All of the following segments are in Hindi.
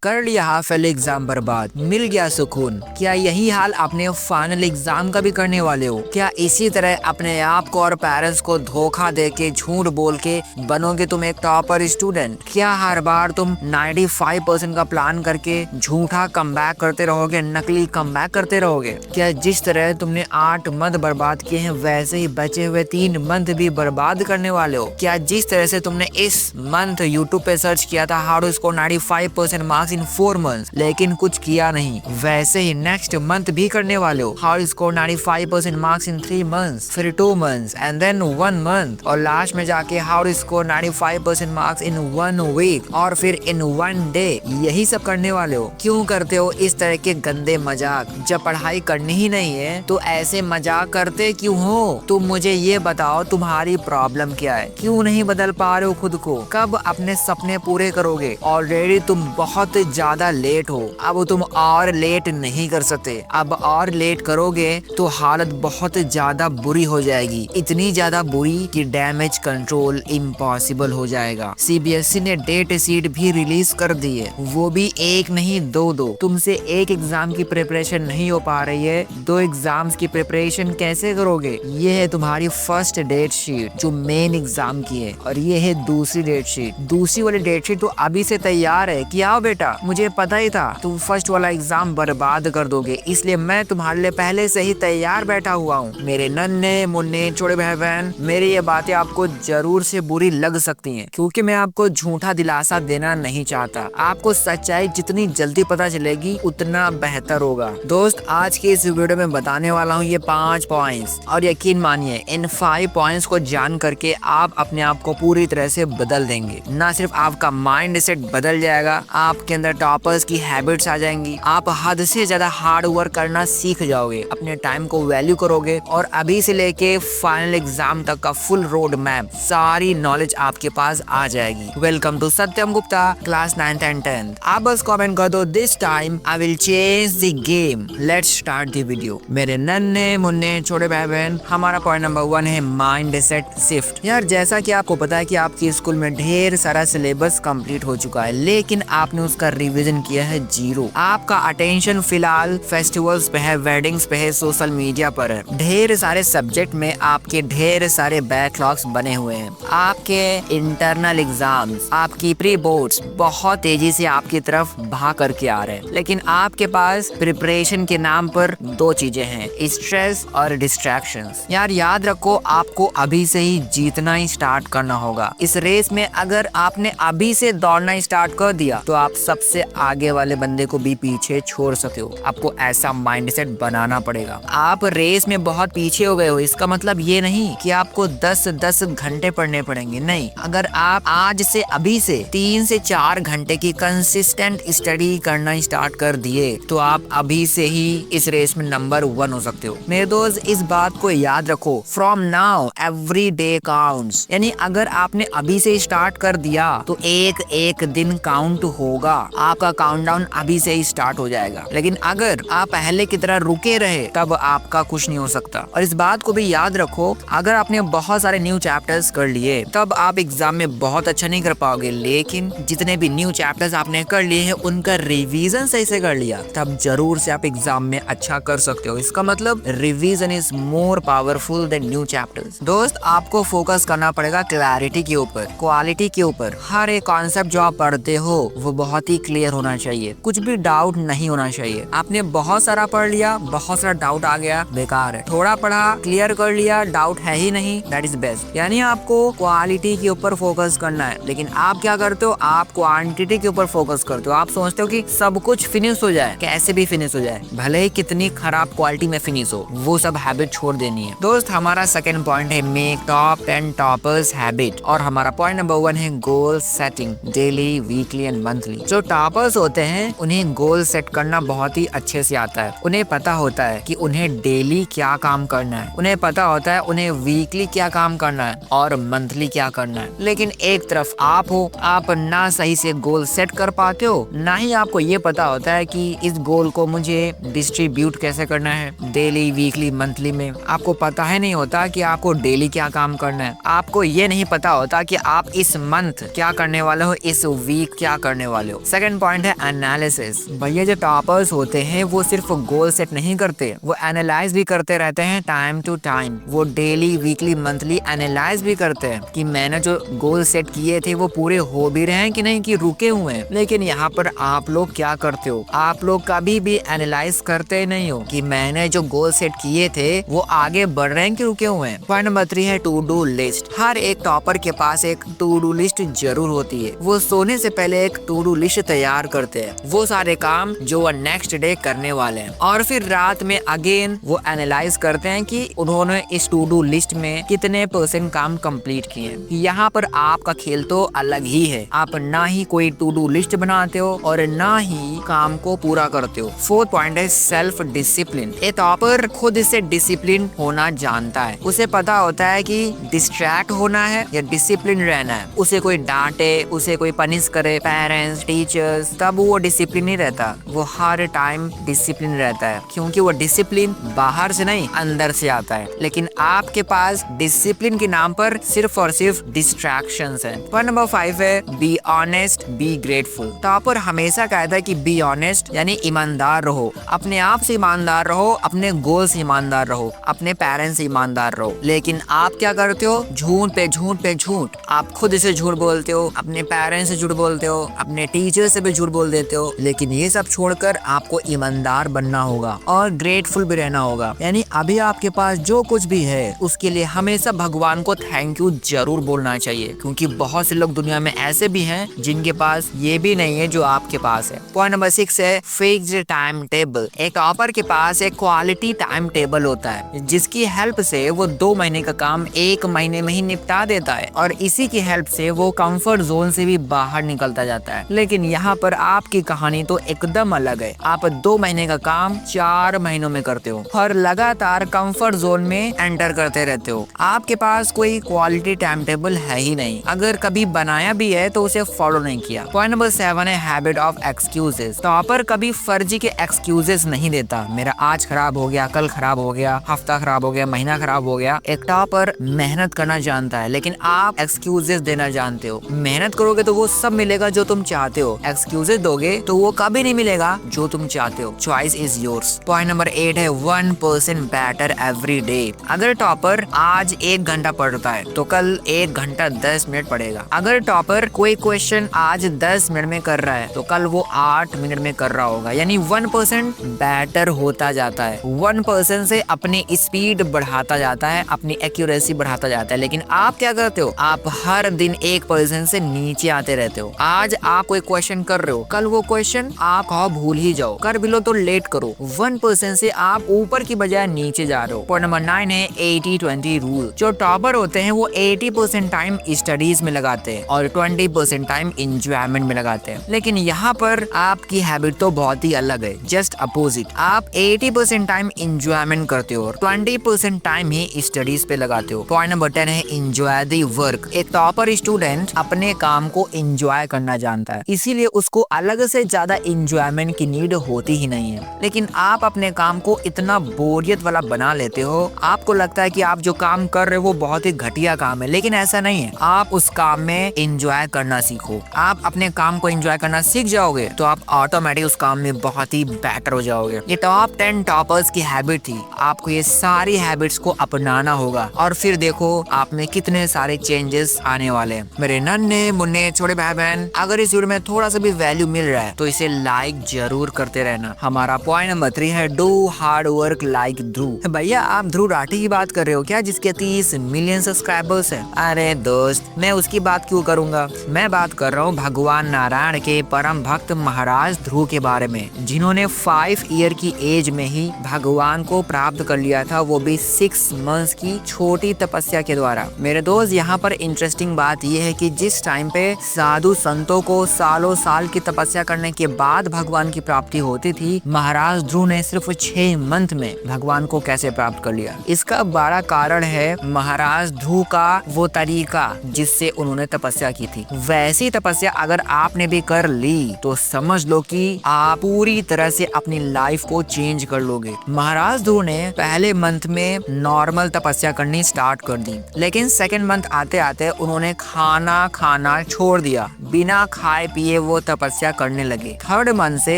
कर लिया हाफ ईयरली एग्जाम बर्बाद, मिल गया सुकून। क्या यही हाल अपने फाइनल एग्जाम का भी करने वाले हो? क्या इसी तरह अपने आप को और पेरेंट्स को धोखा दे के, झूठ बोल के बनोगे तुम एक टॉपर स्टूडेंट? क्या हर बार तुम 95% का प्लान करके झूठा कमबैक करते रहोगे, नकली कमबैक करते रहोगे? क्या जिस तरह तुमने 8 मंथ बर्बाद किए हैं वैसे ही बचे हुए 3 मंथ भी बर्बाद करने वाले हो? क्या जिस तरह से तुमने इस मंथ यूट्यूब पे सर्च किया था how to score 95% marks in 4 months लेकिन कुछ किया नहीं, वैसे ही नेक्स्ट मंथ भी करने वाले हो? How to score 95% marks in 3 months, फिर 2 मंथ्स एंड देन 1 मंथ, और लास्ट में जाके how to score 95% marks in 1 week और फिर इन 1 डे। यही सब करने वाले हो? क्यों करते हो इस तरह के गंदे मजाक? जब पढ़ाई करनी ही नहीं है तो ऐसे मजाक करते क्यों हो? तुम मुझे ये बताओ, तुम्हारी प्रॉब्लम क्या है? क्यों नहीं बदल पा रहे हो खुद को? कब अपने सपने पूरे करोगे? ऑलरेडी तुम बहुत ज्यादा लेट हो, अब तुम और लेट नहीं कर सकते। अब और लेट करोगे तो हालत बहुत ज्यादा बुरी हो जाएगी, इतनी ज्यादा बुरी कि डैमेज कंट्रोल इम्पॉसिबल हो जाएगा। सीबीएसई ने डेट शीट भी रिलीज कर दी है, वो भी एक नहीं दो। तुमसे एक एग्जाम की प्रिपरेशन नहीं हो पा रही है, 2 एग्जाम्स की प्रिपरेशन कैसे करोगे? ये है तुम्हारी फर्स्ट डेट शीट जो मेन एग्जाम की है, और ये है दूसरी डेट शीट। दूसरी वाली डेट शीट तो अभी से तैयार है कि आओ बेटा, मुझे पता ही था तुम फर्स्ट वाला एग्जाम बर्बाद कर दोगे, इसलिए मैं तुम्हारे लिए पहले से ही तैयार बैठा हुआ हूँ। मेरे नन्हे मुन्ने छोटे भाई बहन, मेरी ये बातें आपको जरूर से बुरी लग सकती हैं, क्योंकि मैं आपको झूठा दिलासा देना नहीं चाहता। आपको सच्चाई जितनी जल्दी पता चलेगी उतना बेहतर होगा। दोस्त, आज की इस वीडियो में बताने वाला हूँ ये 5 पॉइंट्स, और यकीन मानिए इन 5 पॉइंट्स को जान करके आप अपने आप को पूरी तरह से बदल देंगे। ना सिर्फ आपका माइंड सेट बदल जाएगा, आपके अंदर टॉपर्स की हैबिट्स आ जाएंगी, आप हद से ज्यादा हार्ड वर्क करना सीख जाओगे, अपने टाइम को वैल्यू करोगे, और अभी से लेके फाइनल एग्जाम तक का फुल रोड मैप, सारी नॉलेज आपके पास आ जाएगी। Welcome to Satyam Gupta, class 9th and 10th। आप बस कमेंट कर दो this time I will change the game. Let's start the video. मेरे नन्हे मुन्ने छोटे भाई बहन, हमारा पॉइंट नंबर 1 है माइंड सेट शिफ्ट। यार, जैसा कि आपको पता है कि आपके स्कूल में ढेर सारा सिलेबस कंप्लीट हो चुका है, लेकिन आपने उसका रिवीजन किया है 0। आपका अटेंशन फिलहाल फेस्टिवल्स पे है, वेडिंग्स पे है, सोशल मीडिया पर है। ढेर सारे सब्जेक्ट में आपके ढेर सारे बैकलॉग्स बने हुए हैं। आपके इंटरनल एग्जाम्स, आपकी प्री बोर्ड्स बहुत तेजी से आपकी तरफ भाग करके आ रहे हैं, लेकिन आपके पास प्रिपरेशन के नाम पर 2 चीजें हैं, स्ट्रेस और डिस्ट्रैक्शंस। यार, याद रखो, आपको अभी से ही जीतना ही स्टार्ट करना होगा। इस रेस में अगर आपने अभी से दौड़ना स्टार्ट कर दिया तो आप सबसे आगे वाले बंदे को भी पीछे छोड़ सकते हो। आपको ऐसा माइंडसेट बनाना पड़ेगा। आप रेस में बहुत पीछे हो गए हो, इसका मतलब ये नहीं कि आपको 10 घंटे पढ़ने पड़ेंगे, नहीं। अगर आप आज से अभी से 3 से 4 घंटे की कंसिस्टेंट स्टडी करना स्टार्ट कर दिए तो आप अभी से ही इस रेस में नंबर 1 हो सकते हो। मेरे दोस्त, इस बात को याद रखो, from now every day counts. यानी अगर आपने अभी से स्टार्ट कर दिया तो एक एक दिन काउंट होगा, आपका काउंटडाउन अभी से ही स्टार्ट हो जाएगा। लेकिन अगर आप पहले की तरह रुके रहे तब आपका कुछ नहीं हो सकता। और इस बात को भी याद रखो, अगर आपने बहुत सारे न्यू चैप्टर्स कर लिए तब आप एग्जाम में बहुत अच्छा नहीं कर पाओगे, लेकिन जितने भी न्यू चैप्टर्स आपने कर लिए हैं उनका रिवीजन सही से कर लिया तब जरूर से आप एग्जाम में अच्छा कर सकते हो। इसका मतलब revision is more powerful than new chapters. दोस्त, आपको फोकस करना पड़ेगा क्लैरिटी के ऊपर, क्वालिटी के ऊपर। हर एक कॉन्सेप्ट जो आप पढ़ते हो वो बहुत ही क्लियर होना चाहिए, कुछ भी डाउट नहीं होना चाहिए। आपने बहुत सारा पढ़ लिया, बहुत सारा डाउट आ गया, बेकार है। थोड़ा पढ़ा, क्लियर कर लिया, डाउट है ही नहीं, दैट इज बेस्ट। यानी आपको क्वालिटी के ऊपर फोकस करना है, लेकिन आप क्या करते हो, आप क्वांटिटी के ऊपर फोकस करते हो। आप सोचते हो कि सब कुछ फिनिश हो जाए, कैसे भी फिनिश हो जाए, भले ही कितनी खराब क्वालिटी में फिनिश हो, वो सब हैबिट छोड़ देनी है। दोस्त, हमारा सेकंड पॉइंट है मेक टॉप 10 टॉपर्स हैबिट, और हमारा पॉइंट नंबर 1 है goal setting, daily, weekly and monthly. जो टॉपर्स होते हैं उन्हें गोल सेट करना बहुत ही अच्छे से आता है। उन्हें पता होता है कि उन्हें डेली क्या काम करना है, उन्हें पता होता है उन्हें वीकली क्या काम करना है और मंथली क्या करना है। लेकिन एक तरफ आप हो, आप ना सही से गोल सेट कर पाते हो, ना ही आपको ये पता होता है कि इस गोल को मुझे डिस्ट्रीब्यूट कैसे करना है, डेली, वीकली, मंथली में। आपको पता ही नहीं होता कि आपको डेली क्या काम करना है। आपको ये नहीं पता होता कि आप इस मंथ क्या करने वाले हो, इस वीक क्या करने वाले हो। सेकंड पॉइंट है एनालिसिस। भैया जो टॉपर्स होते हैं वो सिर्फ गोल सेट नहीं करते, वो एनालाइज भी करते रहते हैं टाइम टू टाइम। वो डेली वीकली मंथली एनालाइज भी करते हैं कि मैंने जो गोल सेट किए थे वो पूरे हो भी रहे हैं कि नहीं, कि रुके हुए हैं। लेकिन यहाँ पर आप लोग क्या करते हो, आप लोग कभी भी एनालाइज करते नहीं हो कि मैंने जो गोल सेट किए थे वो आगे बढ़ रहे हैं कि रुके हुए हैं। पॉइंट नंबर 3 है टू डू लिस्ट। हर एक टॉपर के पास एक टू डू लिस्ट जरूर होती है। वो सोने से पहले एक टू डू लिस्ट तैयार करते हैं, वो सारे काम जो वो नेक्स्ट डे करने वाले हैं, और फिर रात में अगेन वो एनालाइज करते हैं कि उन्होंने इस टू डू लिस्ट में कितने % काम कंप्लीट किए। यहाँ पर आपका खेल तो अलग ही है, आप ना ही कोई टू डू लिस्ट बनाते हो और ना ही काम को पूरा करते हो। फोर्थ पॉइंट है सेल्फ डिसिप्लिन। एक टॉपर खुद से डिसिप्लिन होना जानता है। उसे पता होता है कि डिस्ट्रैक्ट होना है या डिसिप्लिन रहना है। उसे कोई डांटे, उसे कोई पनिश करे, पेरेंट्स, टीचर्स, तब वो डिसिप्लिन नहीं रहता, वो हर टाइम डिसिप्लिन रहता है, क्योंकि वो डिसिप्लिन बाहर से नहीं अंदर से आता है। लेकिन आपके पास डिसिप्लिन के नाम पर सिर्फ और सिर्फ डिस्ट्रैक्शंस हैं। पॉइंट नंबर 5 है be honest be grateful. Topper हमेशा कहता है कि बी ऑनेस्ट यानी ईमानदार रहो, अपने आप से ईमानदार रहो, अपने गोल से ईमानदार रहो, अपने पेरेंट्स से ईमानदार रहो। लेकिन आप क्या करते हो, झूठ पे झूठ पे झूठ। आप खुद से झूठ बोलते हो, अपने पेरेंट्स से झूठ बोलते हो, अपने टीचर से भी झूठ बोल देते हो। लेकिन ये सब छोड़कर आपको ईमानदार बनना होगा और ग्रेटफुल भी रहना होगा। यानी अभी आपके पास जो कुछ भी है उसके लिए हमेशा भगवान को थैंक यू जरूर बोलना चाहिए, क्योंकि बहुत से लोग दुनिया में ऐसे भी हैं जिनके पास ये भी नहीं है जो आपके पास है। पॉइंट नंबर 6 है फिक्स्ड टाइम टेबल। एक टॉपर के पास एक क्वालिटी टाइम टेबल होता है, जिसकी हेल्प से वो 2 महीने का काम 1 महीने में ही निपटा देता है, और इसी की हेल्प से वो कंफर्ट जोन से भी बाहर निकलता जाता है। लेकिन यहाँ पर आपकी कहानी तो एकदम अलग है। आप 2 महीने का काम 4 महीनों में करते हो और लगातार कंफर्ट जोन में एंटर करते रहते हो। आपके पास कोई क्वालिटी टाइम टेबल है ही नहीं, अगर कभी बनाया भी है तो उसे फॉलो नहीं किया। पॉइंट नंबर 7 है हैबिट ऑफ एक्सक्यूजेस। टॉपर कभी फर्जी के एक्सक्यूजेस नहीं देता, मेरा आज खराब हो गया, कल खराब हो गया, हफ्ता खराब हो गया, महीना खराब हो गया। एक टॉपर मेहनत करना जानता है, लेकिन आप एक्सक्यूजेस देना जानते हो। मेहनत करोगे तो वो सब मिलेगा जो तुम चाहते हो, एक्सक्यूजेस दोगे तो वो कभी नहीं मिलेगा जो तुम चाहते हो। Choice is yours. Point number 8 है 1% बेटर एवरी डे। अगर टॉपर आज 1 घंटा पढ़ता है तो कल 1 घंटा 10 मिनट पढ़ेगा। अगर टॉपर कोई क्वेश्चन आज 10 मिनट में कर रहा है तो कल वो 8 मिनट में कर रहा होगा। यानी 1% बेटर होता जाता है, 1% से अपनी स्पीड बढ़ाता जाता है, अपनी एक्यूरेसी बढ़ाता जाता है। लेकिन आप क्या करते हो, आप हर दिन 1% से नीचे आते रहते हो। आज आप कोई क्वेश्चन कर रहे हो, कल वो क्वेश्चन आप भूल ही जाओ, कर भी लो तो लेट करो। 1% से आप ऊपर की बजाय नीचे जा रहे हो। पॉइंट नंबर 9 है 80-20 रूल। जो टॉपर होते हैं वो 80% टाइम स्टडीज में लगाते हैं और 20% टाइम इंजॉयमेंट में लगाते हैं। लेकिन यहाँ पर आपकी हैबिट तो बहुत ही अलग है, जस्ट अपोजिट। आप 80% टाइम इंजॉयमेंट करते हो और 20% टाइम ही स्टडीज पे लगाते हो। पॉइंट नंबर 10 है एंजॉय द वर्क। एक टॉपर स्टूडेंट अपने काम को एंजॉय करना जानता है, इसीलिए उसको अलग से ज्यादा एंजॉयमेंट की नीड होती ही नहीं है। लेकिन आप अपने काम को इतना बोरियत वाला बना लेते हो, आपको लगता है कि आप जो काम कर रहे हो वो बहुत ही घटिया काम है, लेकिन ऐसा नहीं है। आप उस काम में एंजॉय करना सीखो। आप अपने काम को एंजॉय करना सीख जाओगे तो आप ऑटोमेटिक उस काम में बहुत ही बेटर हो जाओगे। ये टॉप 10 टॉपर्स की हैबिट थी। आपको ये सारी हैबिट्स को अपनाना होगा और फिर देखो आप में कितने सारे चेंजेस आने वाले हैं। मेरे नन्हे मुन्ने छोटे भाई बहन, अगर इस वीडियो में थोड़ा सा भी वैल्यू मिल रहा है तो इसे लाइक जरूर करते रहना। हमारा पॉइंट नंबर 3 है डू हार्ड वर्क लाइक ध्रुव। भैया आप ध्रुव राठी की बात कर रहे हो क्या, जिसके 30 मिलियन सब्सक्राइबर्स हैं? अरे दोस्त, मैं उसकी बात क्यों करूंगा, मैं बात कर रहा हूँ भगवान नारायण के परम भक्त महाराज ध्रुव के बारे में, जिन्होंने 5 ईयर की एज में ही भगवान को प्राप्त कर लिया था, वो भी 6 मंथ्स की छोटी तपस्या के द्वारा। मेरे दोस्त, यहाँ पर इंटरेस्टिंग बात यह है कि जिस टाइम पे साधु संतों को सालों साल की तपस्या करने के बाद भगवान की प्राप्ति होती थी, महाराज ध्रुव ने सिर्फ 6 मंथ में भगवान को कैसे प्राप्त कर लिया? इसका बड़ा कारण है महाराज ध्रुव का वो तरीका जिससे उन्होंने तपस्या की थी। वैसी तपस्या अगर आपने भी कर ली तो समझ लो कि आप पूरी तरह से अपनी लाइफ को चेंज कर लोगे। महाराज ध्रुव ने पहले मंथ में नॉर्मल तपस्या करनी स्टार्ट कर दी, लेकिन सेकंड मंथ आते आते उन्होंने खाना खाना छोड़ दिया। बिना खाए पिए वो तपस्या करने लगे। थर्ड मंथ से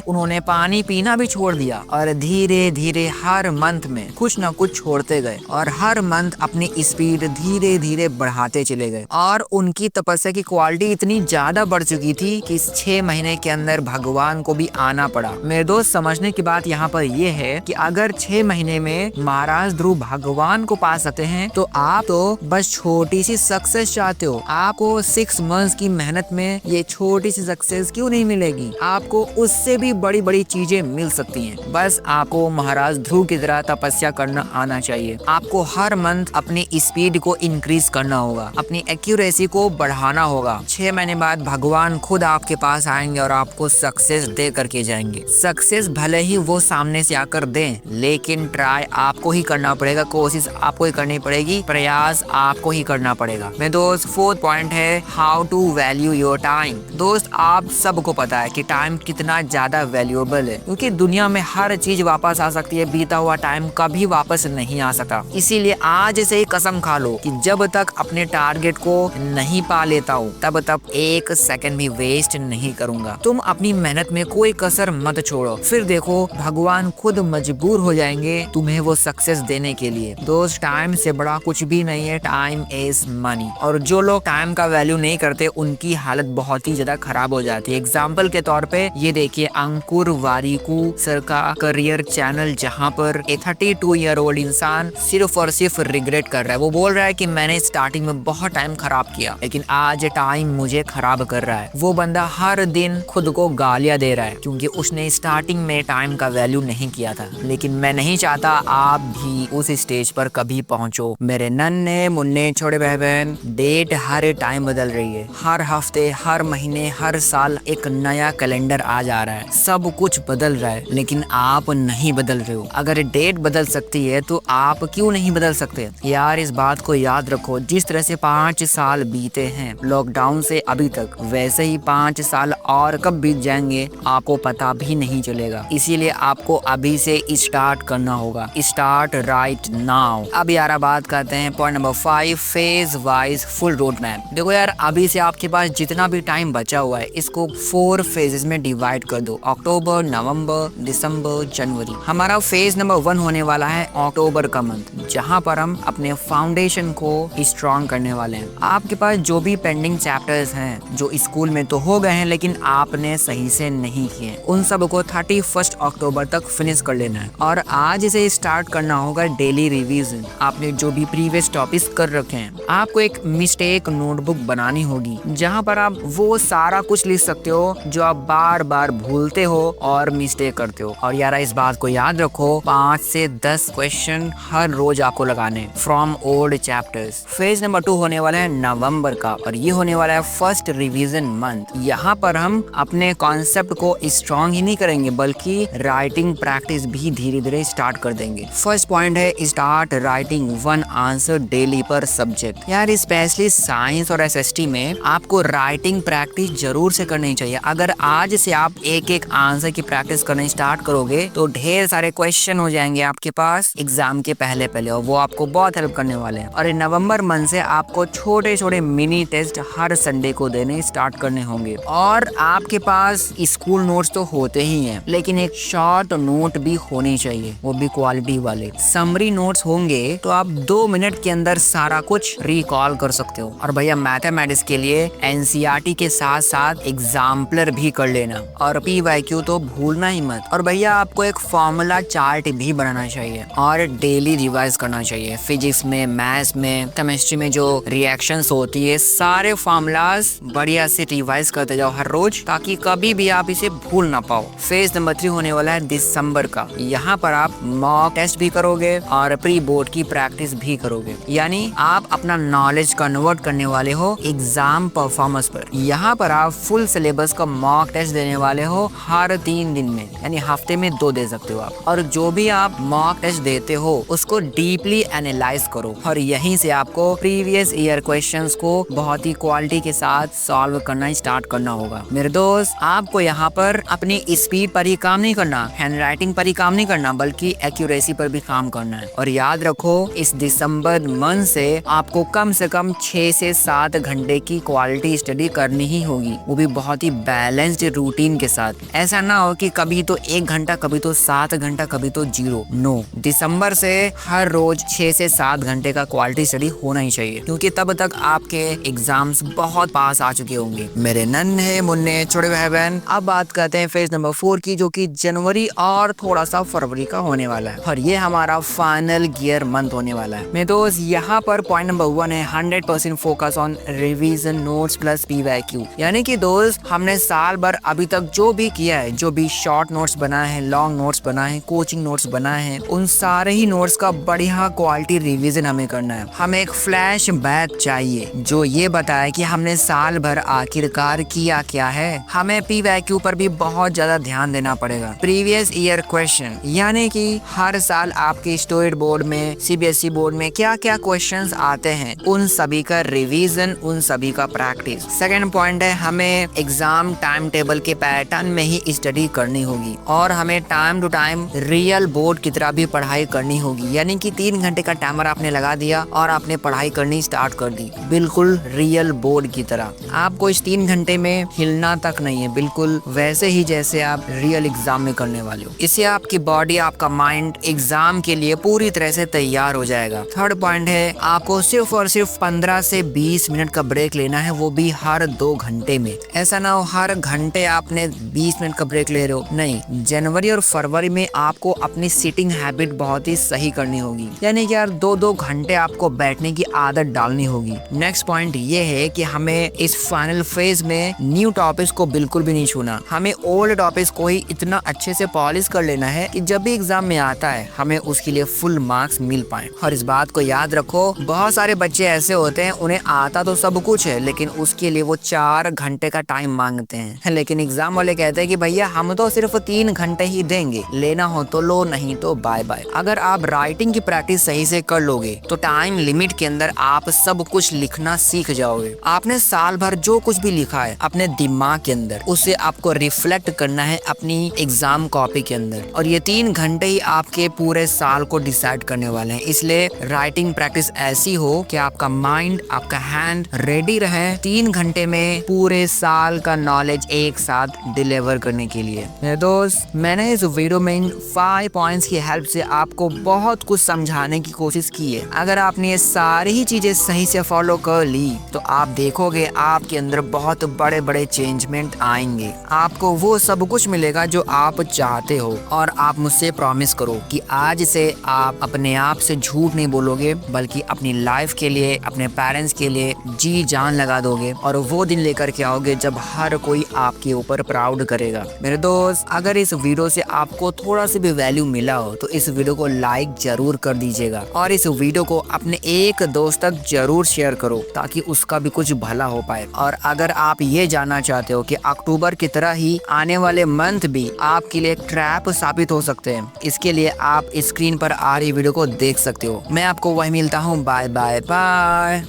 उन्होंने पानी पीना भी छोड़ दिया और धीरे धीरे हर मंथ में कुछ न कुछ छोड़ते गए और हर मंथ अपनी स्पीड धीरे धीरे बढ़ाते चले गए और उनकी तपस्या की क्वालिटी इतनी ज्यादा बढ़ चुकी थी कि इस 6 महीने के अंदर भगवान को भी आना पड़ा। मेरे दोस्त, समझने की बात यहाँ पर ये है कि अगर 6 महीने में महाराज ध्रुव भगवान को पा सकते हैं तो आप तो बस छोटी सी सक्सेस चाहते हो। आपको 6 मंथ्स की मेहनत में ये छोटी सी सक्सेस क्यों नहीं मिलेगी? आपको उससे भी बड़ी बड़ी चीजें मिल सकती हैं। बस आपको महाराज ध्रुव की तरह तपस्या करना आना चाहिए। आपको हर मंथ अपनी स्पीड को इंक्रीज करना होगा, अपनी एक्यूरेसी को बढ़ाना होगा। 6 महीने बाद भगवान खुद आपके पास आएंगे और आपको सक्सेस दे करके जाएंगे। सक्सेस भले ही वो सामने से आकर दें, लेकिन ट्राई आपको ही करना पड़ेगा, कोशिश आपको ही करनी पड़ेगी, प्रयास आपको ही करना पड़ेगा। मेरे दोस्त, 4th पॉइंट है how to value your time. दोस्त, आप सबको पता है कि टाइम कितना ज्यादा वैल्यूएबल है, क्योंकि दुनिया में हर चीज वापस आ सकती है, बीता हुआ टाइम कभी वापस नहीं आ सकता। इसीलिए आज से ही कसम खा लो कि जब तक अपने टारगेट को नहीं पा लेता हूँ तब तक 1 सेकंड भी वेस्ट नहीं करूंगा। तुम अपनी मेहनत में कोई कसर मत छोड़ो, फिर देखो भगवान खुद मजबूर हो जाएंगे तुम्हें वो सक्सेस देने के लिए। दोस्त, टाइम से बड़ा कुछ भी नहीं है, टाइम इज मनी। और जो लोग टाइम का वैल्यू नहीं करते उनकी हालत बहुत ही ज्यादा खराब हो जाती है। एग्जाम्पल के तौर पे ये देखिए अंकुर वारिकू सर का करियर चैनल, जहाँ पर एक 32 ईयर ओल्ड इंसान सिर्फ और सिर्फ रिग्रेट कर रहा है। वो बोल रहा है कि मैंने स्टार्टिंग में बहुत टाइम खराब किया, लेकिन आज टाइम मुझे खराब कर रहा है। वो बंदा हर दिन खुद को गालियां दे रहा है क्योंकि उसने स्टार्टिंग में टाइम का वैल्यू नहीं किया था। लेकिन मैं नहीं चाहता आप भी उस स्टेज पर कभी पहुंचो। मेरे नन्हे मुन्ने छोटे भाई बहन, डेट हर टाइम बदल रही है। हर हफ्ते, हर महीने, हर साल एक नया कैलेंडर आ जा रहा है। सब कुछ बदल रहा है, लेकिन आप नहीं बदल रहे हो। अगर डेट बदल सकती है तो आप क्यों नहीं बदल सकते यार? इस बात को याद रखो, जिस तरह से 5 साल बीते हैं लॉकडाउन से अभी तक, वैसे ही 5 साल और कब बीत जाएंगे आपको पता भी नहीं चलेगा। इसीलिए आपको अभी से स्टार्ट करना होगा। Start right now. अब यार बात करते हैं point number 5, phase wise full road map. देखो यार, अभी से आपके पास जितना भी टाइम बचा हुआ है इसको 4 फेजेस में डिवाइड कर दो। अक्टूबर, नवंबर, दिसंबर, जनवरी। हमारा फेज नंबर 1 होने वाला है अक्टूबर का मंथ, जहाँ पर हम अपने फाउंडेशन को स्ट्रॉन्ग करने वाले हैं। आपके पास जो भी पेंडिंग चैप्टर्स हैं जो स्कूल में तो हो गए हैं लेकिन आपने सही से नहीं किए, उन सब को 31 अक्टूबर तक फिनिश कर लेना है। और आज से स्टार्ट करना होगा डेली रिवीजन। आपने जो भी प्रीवियस टॉपिक्स कर रखे हैं, आपको एक मिस्टेक नोटबुक बनानी होगी जहाँ पर आप वो सारा कुछ लिख सकते हो जो आप बार बार भूलते हो और मिस्टेक करते हो। और यार इस बात को याद रखो, 5 से 10 क्वेश्चन हर रोज आपको लगाने from old chapters. Phase number 2 होने वाला है नवंबर का और ये होने वाला है फर्स्ट रिवीजन मंथ। यहाँ पर हम अपने कॉन्सेप्ट को स्ट्रॉन्ग ही नहीं करेंगे बल्कि राइटिंग प्रैक्टिस भी धीरे धीरे स्टार्ट कर देंगे। फर्स्ट पॉइंट है स्टार्ट राइटिंग 1 आंसर डेली पर सब्जेक्ट। यार स्पेशली साइंस और एसएसटी में आपको राइटिंग प्रैक्टिस जरूर से करनी चाहिए। अगर आज से आप एक आंसर की प्रैक्टिस करना स्टार्ट करोगे तो ढेर सारे क्वेश्चन हो जाएंगे आपके पास एग्जाम के पहले और वो आपको बहुत हेल्प करने वाले हैं। और नवंबर मंथ से आपको छोटे छोटे मिनी टेस्ट हर संडे को देने स्टार्ट करने होंगे। और आपके पास स्कूल नोट्स तो होते ही हैं, लेकिन एक शॉर्ट नोट भी होनी चाहिए, वो भी क्वालिटी वाले। समरी नोट्स होंगे तो आप 2 मिनट के अंदर सारा कुछ रिकॉल कर सकते हो। और भैया मैथमेटिक्स के लिए एनसीईआरटी के साथ साथ एग्जाम्पलर भी कर लेना और पीवाईक्यू तो भूलना ही मत। और भैया आपको एक फॉर्मूला चार्ट भी बनाना चाहिए और डेली रिवाइज करना चाहिए। फिजिक्स में, मैथ्स में, केमिस्ट्री में जो रिएक्शंस होती है सारे फॉर्मूलाज बढ़िया से रिवाइज करते जाओ हर रोज, ताकि कभी भी आप इसे भूल ना पाओ। फेज नंबर 3 होने वाला है दिसंबर का। यहाँ पर आप मॉक टेस्ट भी करोगे और प्री बोर्ड की प्रैक्टिस भी करोगे, यानी आप अपना नॉलेज कन्वर्ट करने वाले हो एग्जाम परफॉर्मेंस पर। यहाँ पर आप फुल सिलेबस का मॉक टेस्ट देने वाले हो हर 3 दिन में, यानी हफ्ते में 2 दे सकते हो आप। और जो भी आप मॉक टेस्ट देते हो उसको डीपली एनालाइज करो और यहीं से आपको प्रीवियस ईयर क्वेश्चंस को बहुत ही क्वालिटी के साथ सॉल्व करना स्टार्ट करना होगा। मेरे दोस्त, आपको यहाँ पर अपनी स्पीड पर ही काम नहीं करना, हैंडराइटिंग पर ही काम नहीं करना, बल्कि एक्यूरेसी पर भी काम करना है। और याद रखो, इस दिसंबर मंथ से आपको कम 6 से 7 घंटे की क्वालिटी स्टडी करनी ही होगी, वो भी भी बहुत ही बैलेंस्ड रूटीन के साथ। ऐसा ना हो कि कभी तो 1 घंटा, कभी तो 7 घंटा, कभी तो 0। नो, दिसंबर से हर रोज 6 से 7 घंटे का क्वालिटी स्टडी होना ही चाहिए, क्योंकि तब तक आपके एग्जाम्स बहुत पास आ चुके होंगे। मेरे नन्हे मुन्ने छोटे भाई बहन, अब बात करते हैं फेज नंबर 4 की, जो कि जनवरी और थोड़ा सा फरवरी का होने वाला है, और ये हमारा फाइनल गियर मंथ होने वाला है। मेरे दोस्त, यहाँ पर पॉइंट नंबर 1 है 100% focus on revision notes plus PYQ। यानी कि दोस्त, हमने साल भर अभी तक जो भी किया है, जो भी शॉर्ट नोट्स बनाए हैं, लॉन्ग नोट्स बनाए हैं, कोचिंग नोट्स बनाए हैं, उन सारे ही नोट्स का बढ़िया क्वालिटी रिवीजन हमें करना है। हमें एक फ्लैश बैक चाहिए जो ये बताए कि हमने साल भर आखिरकार किया क्या है। हमें PYQ पर भी बहुत ज्यादा ध्यान देना पड़ेगा। प्रीवियस ईयर क्वेश्चन, यानी कि हर साल आपके स्टेट बोर्ड में, CBSE बोर्ड में क्या क्या क्वेश्चंस आते हैं, उन सभी का रिवीजन, उन सभी का प्रैक्टिस। सेकंड पॉइंट है, हमें एग्जाम टाइम टेबल के पैटर्न में ही स्टडी करनी होगी, और हमें time to time real board की तरह भी पढ़ाई करनी होगी। यानी कि 3 घंटे का टाइमर आपने लगा दिया और आपने पढ़ाई करनी स्टार्ट कर दी, बिल्कुल रियल बोर्ड की तरह। आपको इस 3 घंटे में हिलना तक नहीं है, बिल्कुल वैसे ही जैसे आप रियल एग्जाम में करने वाले हो। इससे आपकी बॉडी, आपका माइंड एग्जाम के लिए पूरी तरह से तैयार हो जाएगा। थर्ड पॉइंट है, आपको सिर्फ और सिर्फ 15 से 20 मिनट का ब्रेक लेना है, वो भी हर 2 घंटे में। ऐसा ना हो हर घंटे आपने 20 मिनट का ब्रेक ले रहे हो, नहीं। जनवरी और फरवरी में आपको अपनी सिटिंग हैबिट बहुत ही सही करनी होगी, यानी कि यार 2-2 घंटे आपको बैठने की आदत डालनी होगी। नेक्स्ट पॉइंट ये है कि हमें इस फाइनल फेज में न्यू टॉपिक्स को बिल्कुल भी नहीं छूना। हमें ओल्ड टॉपिक्स को ही इतना अच्छे से पॉलिश कर लेना है कि जब भी एग्जाम में आता है हमें उसके लिए फुल मार्क्स मिल पाए। और इस बात को याद रखो, बहुत सारे बच्चे ऐसे होते हैं, उन्हें आता तो सब कुछ है, लेकिन उसके लिए वो 4 घंटे का टाइम मांगते हैं। लेकिन एग्जाम वाले कहते हैं कि भैया हम तो सिर्फ 3 घंटे ही देंगे, लेना हो तो लो, नहीं तो बाय बाय। अगर आप राइटिंग की प्रैक्टिस सही से कर लोगे तो टाइम लिमिट के अंदर आप सब कुछ लिखना सीख जाओगे। आपने साल भर जो कुछ भी लिखा है अपने दिमाग के अंदर, उसे आपको रिफ्लेक्ट करना है अपनी एग्जाम कॉपी के अंदर, और ये 3 घंटे ही आपके पूरे साल को डिसाइड करने वाले हैं। इसलिए राइटिंग प्रैक्टिस ऐसी हो कि आपका माइंड, आपका हैंड रेडी रहे 3 घंटे में पूरे साल का नॉलेज एक साथ डिलीवर करने के लिए। मेरे दोस्त, मैंने इस वीडियो में इन 5 पॉइंट्स की हेल्प से आपको बहुत कुछ समझाने की कोशिश की है। अगर आपने ये सारी ही चीजें सही से फॉलो कर ली तो आप देखोगे आपके अंदर बहुत बड़े बड़े चेंजमेंट आएंगे। आपको वो सब कुछ मिलेगा जो आप चाहते हो, और आप मुझसे प्रॉमिस करो कि आज से आप अपने आप से झूठ नहीं बोलोगे, बल्कि अपनी लाइफ के लिए, अपने पेरेंट्स के लिए जी जान लगा दोगे, और वो दिन लेकर के आओगे जब हर कोई आपके ऊपर प्राउड करेगा। मेरे दोस्त, अगर इस वीडियो से आपको थोड़ा सा भी वैल्यू मिला हो तो इस वीडियो को लाइक जरूर कर दीजिएगा, और इस वीडियो को अपने एक दोस्त तक जरूर शेयर करो ताकि उसका भी कुछ भला हो पाए। और अगर आप ये जानना चाहते हो कि अक्टूबर की तरह ही आने वाले मंथ भी आपके लिए एक ट्रैप साबित हो सकते हैं, इसके लिए आप स्क्रीन पर आ रही वीडियो को देख सकते हो। मैं आपको वही मिलता हूँ। Bye bye bye.